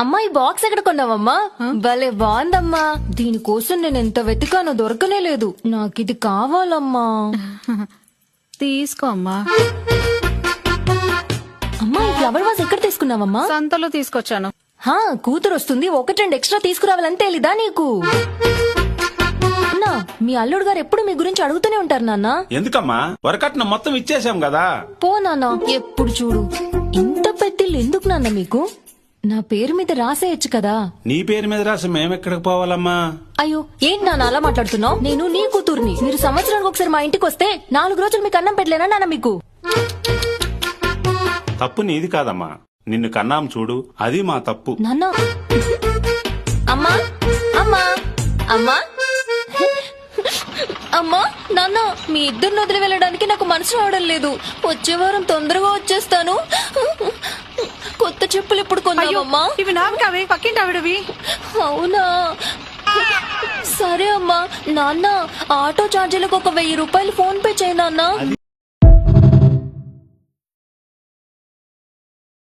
అమ్మా ఈ బాక్స్ ఎక్కడ కొన్నావమ్మా? భలే బాగుందమ్మా. దీనికోసం నేను ఎంత వెతికానో దొరకనే లేదు. నాకు ఇది కావాలమ్మా. తీసుకో అమ్మా. అమ్మా ఈ ఫ్లవర్ వాజ్ ఎక్కడ తీసుకున్నావమ్మా? సంతలో తీసుకొచ్చాను. హా కూతురు వస్తుంది, 1-2 ఎక్స్ట్రా తీసుకురావాలని తెలీదా నీకు? అన్నా, మీ అల్లుడు గారు ఎప్పుడు మీ గురించి అడుగుతూనే ఉంటారు నాన్న. ఎందుకమ్మా? వరకట్నం మొత్తం ఇచ్చేసాం కదా. పో నాన్న, ఎప్పుడు చూడు ఇంత పెద్దిల్లు ఎందుకు నాన్న మీకు? నా పేరు మీద రాసేయచ్చు కదా. నీ పేరు మీద రాసి మేమెక్కడికి పోవాలమ్మా? అయ్యో ఏంటి నాన్న అలా మాట్లాడుతున్నావు? నేను నీ కూతుర్ని. మీరు సంవత్సరానికి ఒకసారి మా ఇంటికి వస్తే 4 రోజులు మీకు అన్నం పెట్టలేనా నాన్న మీకు? తప్పు నీది కాదమ్మా, నిన్ను కన్నాం చూడు, అది మా తప్పు. నాన్న అమ్మా అమ్మా అమ్మా అమ్మా నాన్న, మీ ఇద్దరిని వదిలి వెళ్ళడానికి నాకు మనసు రావడం లేదు. వచ్చే వారం తొందరగా వచ్చేస్తాను. కొత్త చెప్పులు ఎప్పుడు కొన్నావమ్మా? ఇవి నావి కావే, పక్కింటి ఆవిడవి. అవునా, సరే అమ్మా. నాన్న ఆటో ఛార్జీలకు ఒక 1000 రూపాయలు ఫోన్ పే చేయి నాన్న. అది